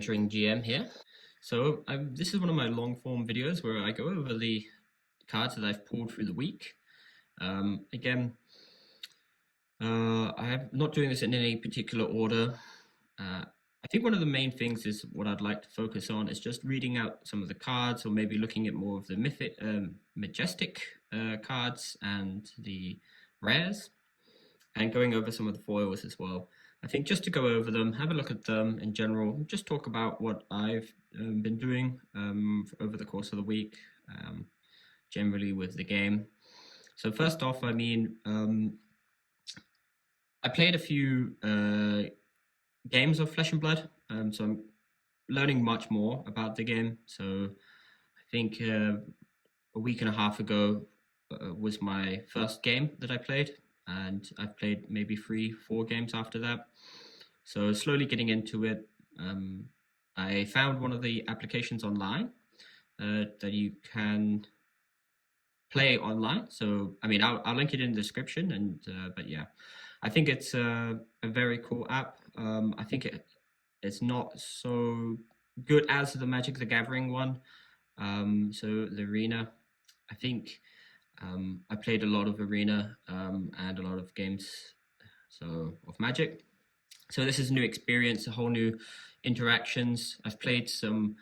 Entering GM here. So this is one of my long form videos where I go over the cards that I've pulled through the week. Again, I'm not doing this in any particular order. I think one of the main things is what I'd like to focus on is just reading out some of the cards, or maybe looking at more of the mythic, majestic cards and the rares, and going over some of the foils as well. I think just to go over them, have a look at them in general, just talk about what I've been doing over the course of the week, generally with the game. So first off, I mean, I played a few games of Flesh and Blood, so I'm learning much more about the game. So I think a week and a half ago was my first game that I played, and I've played maybe 3-4 games after that. So slowly getting into it. I found one of the applications online that you can play online. So I mean, I'll link it in the description. And but yeah, I think it's a very cool app. I think it's not so good as the Magic the Gathering one. So the Arena, I think I played a lot of Arena and a lot of games of Magic. So this is a new experience, a whole new interactions. I've played some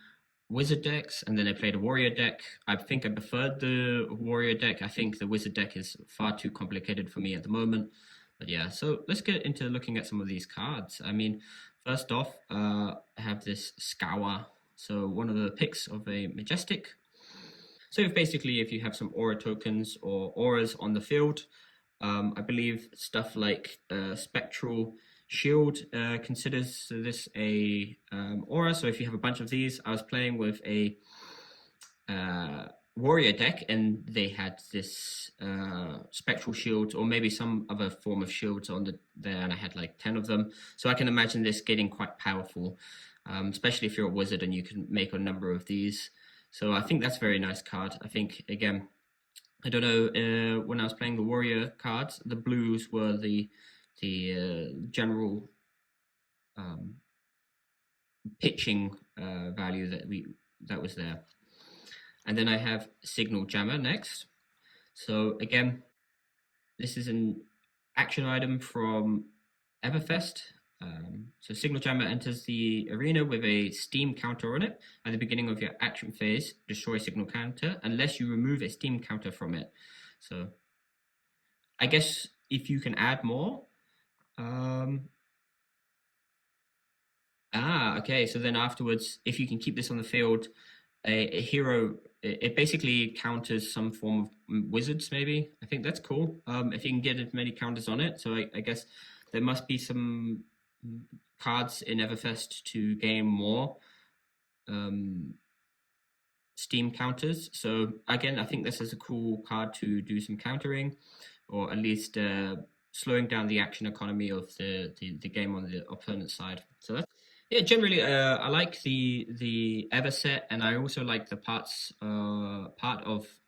Wizard decks, and then I played a Warrior deck. I think I preferred the Warrior deck. I think the Wizard deck is far too complicated for me at the moment. But yeah, so let's get into looking at some of these cards. I mean, first off, I have this Scour. So one of the picks of a Majestic. So basically, if you have some aura tokens or auras on the field, I believe stuff like Spectral Shield considers this a aura. So if you have a bunch of these, I was playing with a Warrior deck, and they had this Spectral Shield, or maybe some other form of shields on there, and I had like 10 of them. So I can imagine this getting quite powerful, especially if you're a wizard and you can make a number of these. So I think that's a very nice card. I think, again, I don't know, when I was playing the Warrior cards, the blues were the general pitching value that was there. And then I have Signal Jammer next. So again, this is an action item from Everfest. So Signal Jammer enters the arena with a steam counter on it. At the beginning of your action phase, destroy signal counter unless you remove a steam counter from it. So I guess if you can add more. Okay. So then afterwards, if you can keep this on the field, a hero, it basically counters some form of wizards, maybe. I think that's cool. If you can get as many counters on it. So I guess there must be some cards in Everfest to gain more steam counters. So again, I think this is a cool card to do some countering, or at least slowing down the action economy of the game on the opponent's side. So that's, yeah, generally I like the Ever set, and I also like the part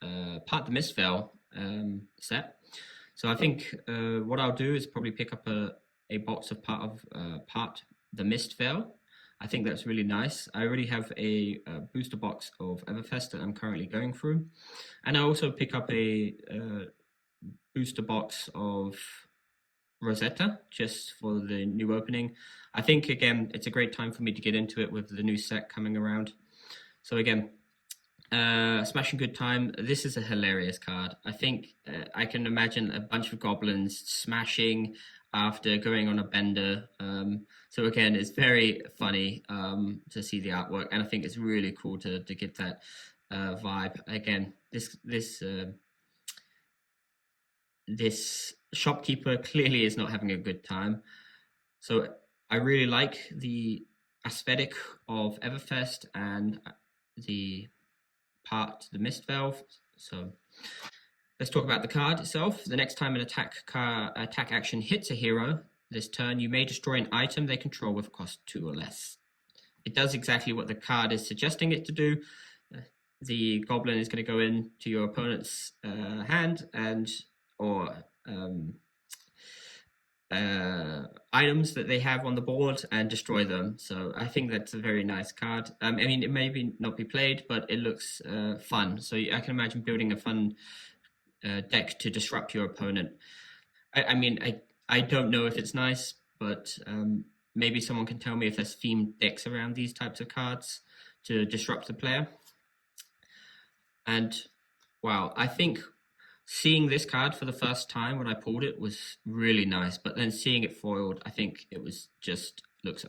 the Mistveil set. So I think what I'll do is probably pick up a box of part the Mistveil. I think that's really nice. I already have a booster box of Everfest that I'm currently going through, and I also pick up a booster box of Rosetta just for the new opening. I think, again, it's a great time for me to get into it with the new set coming around. So again, Smashing Good Time. This is a hilarious card. I think I can imagine a bunch of goblins smashing after going on a bender. So again, it's very funny to see the artwork, and I think it's really cool to get that vibe. Again, this shopkeeper clearly is not having a good time. So I really like the aesthetic of Everfest and the Mistveil. So let's talk about the card itself. The next time an attack action hits a hero this turn, you may destroy an item they control with cost 2 or less. It does exactly what the card is suggesting it to do. The goblin is going to go into your opponent's hand, or items that they have on the board and destroy them. So I think that's a very nice card. I mean, it may not be played, but it looks fun. So I can imagine building a fun deck to disrupt your opponent. I mean, I don't know if it's nice, but maybe someone can tell me if there's themed decks around these types of cards to disrupt the player. And wow, I think seeing this card for the first time when I pulled it was really nice, but then seeing it foiled, I think it was just looks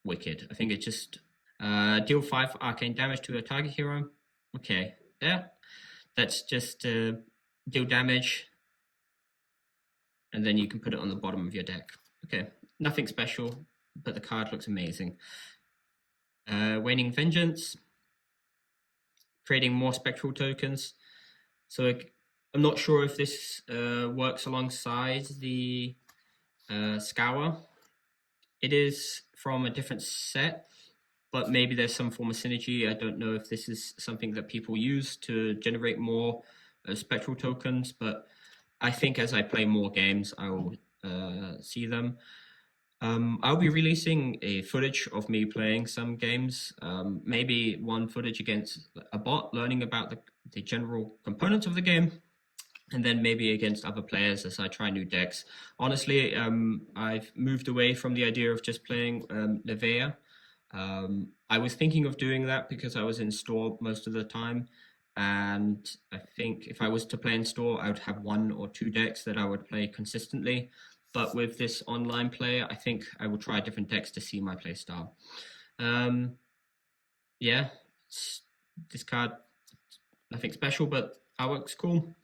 wicked. I think it just deal 5 arcane damage to a target hero. Okay, yeah, that's just deal damage, and then you can put it on the bottom of your deck. Okay, nothing special, but the card looks amazing. Waning Vengeance, creating more spectral tokens. So I'm not sure if this works alongside the Scour. It is from a different set, but maybe there's some form of synergy. I don't know if this is something that people use to generate more spectral tokens, but I think as I play more games, I will see them. I'll be releasing a footage of me playing some games, maybe one footage against a bot, learning about the general components of the game, and then maybe against other players as I try new decks. Honestly, I've moved away from the idea of just playing Nevea. I was thinking of doing that because I was in store most of the time, and I think if I was to play in store, I would have 1 or 2 decks that I would play consistently. But with this online play, I think I will try different decks to see my play style. Yeah, this card, nothing special, but artwork's cool.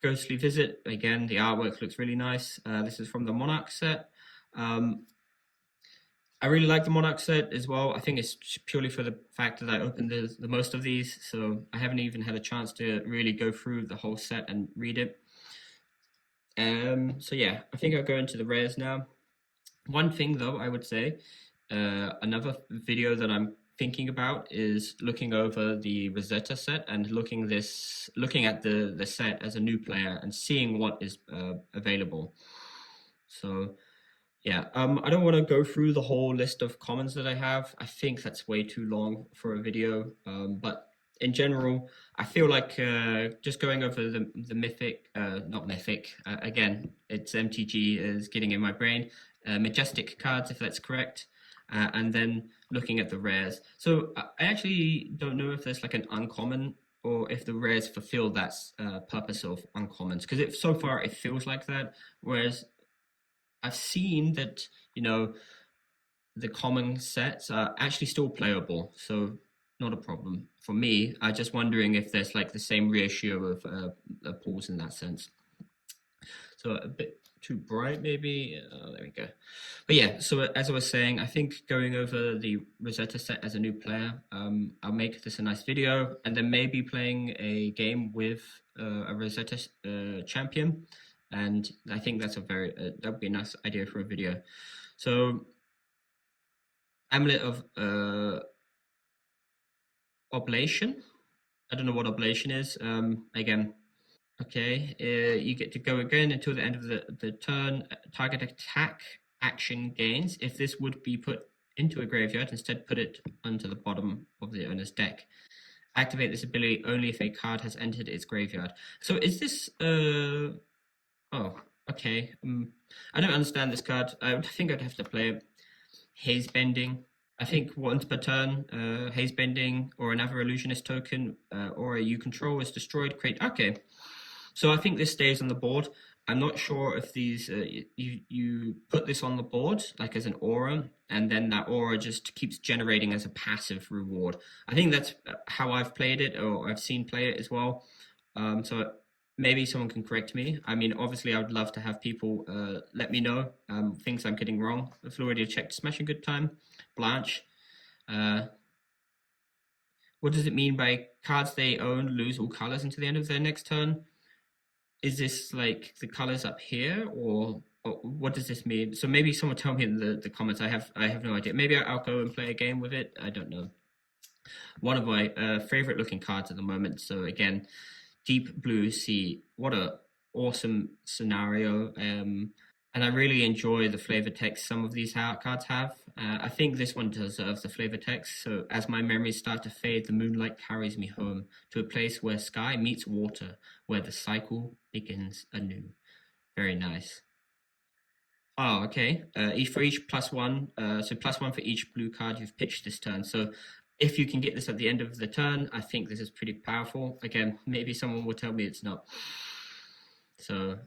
Ghostly Visit, again, the artwork looks really nice. This is from the Monarch set. I really like the Monarch set as well. I think it's purely for the fact that I opened the most of these, so I haven't even had a chance to really go through the whole set and read it. So yeah, I think I'll go into the rares now. One thing though, I would say, another video that I'm thinking about is looking over the Rosetta set and looking at the set as a new player and seeing what is available. So yeah, I don't want to go through the whole list of commons that I have. I think that's way too long for a video. But in general, I feel like just going over the mythic, not mythic, again, it's MTG is getting in my brain, majestic cards, if that's correct, and then looking at the rares. So I actually don't know if there's like an uncommon or if the rares fulfill that purpose of uncommons, because so far it feels like that, whereas I've seen that, the common sets are actually still playable, so not a problem for me. I'm just wondering if there's like the same ratio of pools in that sense. So a bit too bright, maybe. There we go. But yeah, so as I was saying, I think going over the Rosetta set as a new player, I'll make this a nice video, and then maybe playing a game with a Rosetta champion. And I think that's that would be a nice idea for a video. So, Amulet of Oblation. I don't know what Oblation is. Again, okay. You get to go again until the end of the turn. Target attack action gains. If this would be put into a graveyard, instead put it onto the bottom of the owner's deck. Activate this ability only if a card has entered its graveyard. So is this oh, okay. I don't understand this card. I think I'd have to play it. Haze Bending. I think once per turn, Haze Bending or another illusionist token or you control is destroyed. Create. Okay. So I think this stays on the board. I'm not sure if these you put this on the board like as an aura, and then that aura just keeps generating as a passive reward. I think that's how I've played it, or I've seen play it as well. So maybe someone can correct me. I mean, obviously, I would love to have people let me know things I'm getting wrong. Floridia checked Smashing Good Time. Blanche. What does it mean by cards they own lose all colors until the end of their next turn? Is this like the colors up here, or what does this mean? So maybe someone tell me in the comments. I have no idea. Maybe I'll go and play a game with it. I don't know. One of my favorite looking cards at the moment. So again, Deep Blue Sea. What a awesome scenario. and I really enjoy the flavor text some of these cards have. I think this one deserves the flavor text. So as my memories start to fade, the moonlight carries me home to a place where sky meets water, where the cycle begins anew. Very nice. Oh, okay. For each +1, so +1 for each blue card you've pitched this turn. So if you can get this at the end of the turn, I think this is pretty powerful. Again, maybe someone will tell me it's not. So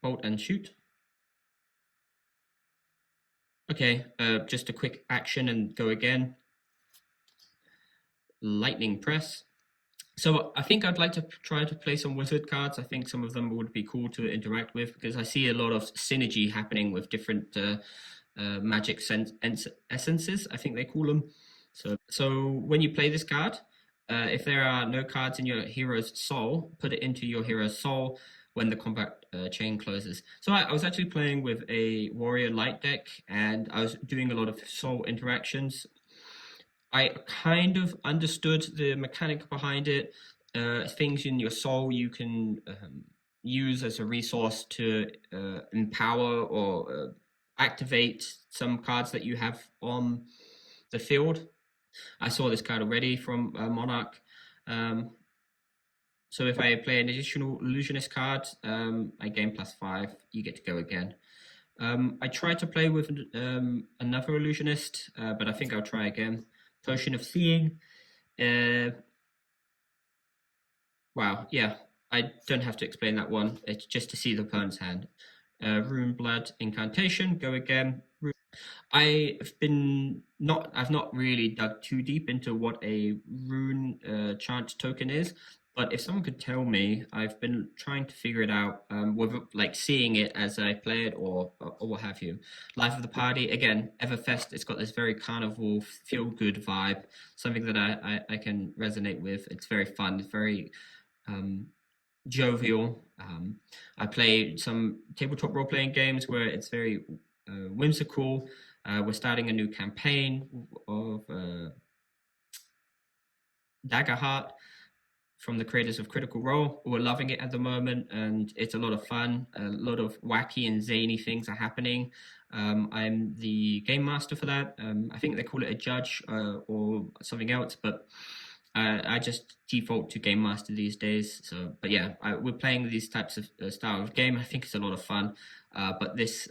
bolt and shoot. Okay, just a quick action and go again. Lightning press. So I think I'd like to try to play some wizard cards. I think some of them would be cool to interact with because I see a lot of synergy happening with different magic essences, I think they call them. So when you play this card, if there are no cards in your hero's soul, put it into your hero's soul when the combat chain closes. So I was actually playing with a warrior light deck, and I was doing a lot of soul interactions. I kind of understood the mechanic behind it. Things in your soul you can use as a resource to empower or activate some cards that you have on the field. I saw this card already from Monarch. So if I play an additional illusionist card, I gain +5. You get to go again. I tried to play with another illusionist, but I think I'll try again. Potion of Seeing. Wow, yeah, I don't have to explain that one. It's just to see the opponent's hand. Rune Blood Incantation, go again. I've not really dug too deep into what a rune chant token is, but if someone could tell me, I've been trying to figure it out, with like seeing it as I play it or what have you. Life of the Party, again, Everfest, it's got this very carnival, feel-good vibe, something that I can resonate with. It's very fun, it's very jovial. I play some tabletop role-playing games where it's very whimsical. We're starting a new campaign of Daggerheart from the creators of Critical Role. We're loving it at the moment, and it's a lot of fun. A lot of wacky and zany things are happening. I'm the game master for that. I think they call it a judge or something else, but I just default to game master these days. So, but yeah, we're playing these types of style of game. I think it's a lot of fun. But this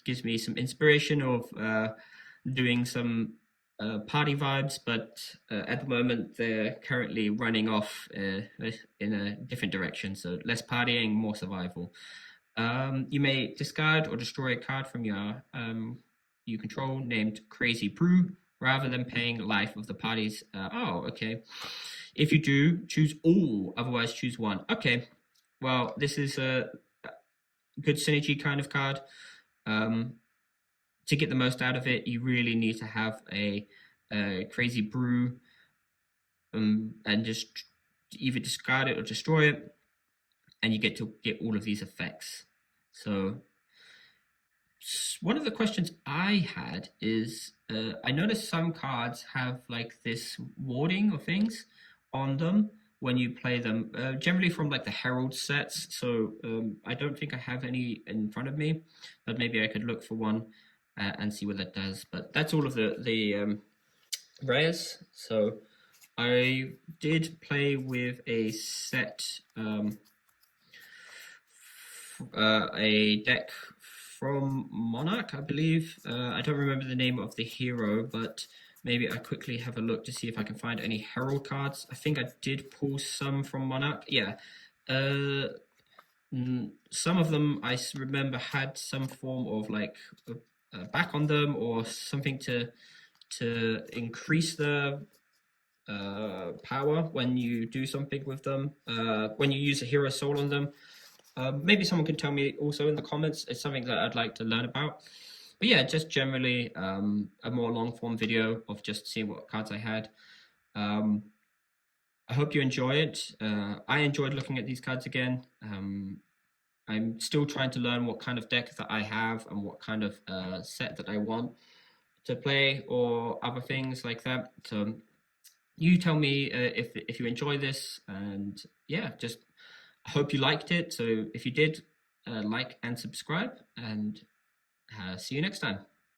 gives me some inspiration of doing some party vibes, but at the moment they're currently running off in a different direction. So less partying, more survival. You may discard or destroy a card from your you control named Crazy Brew rather than paying life of the party's. Okay. If you do, choose all, otherwise choose one. Okay. Well, this is a good synergy kind of card. To get the most out of it, you really need to have a Crazy Brew and just either discard it or destroy it, and you get to get all of these effects. So one of the questions I had is I noticed some cards have like this warding or things on them when you play them, generally from like the Herald sets. So I don't think I have any in front of me, but maybe I could look for one and see what that does. But that's all of the rares. So I did play with a set, a deck from Monarch, I believe. I don't remember the name of the hero, but maybe I quickly have a look to see if I can find any Herald cards. I think I did pull some from Monarch. Yeah. Some of them I remember had some form of like back on them or something to increase the power when you do something with them, when you use a hero soul on them. Maybe someone can tell me also in the comments. It's something that I'd like to learn about. But yeah, just generally a more long form video of just seeing what cards I had. I hope you enjoy it. I enjoyed looking at these cards again. I'm still trying to learn what kind of deck that I have and what kind of set that I want to play or other things like that. So you tell me if you enjoy this, and yeah, just hope you liked it. So if you did, like and subscribe, and see you next time.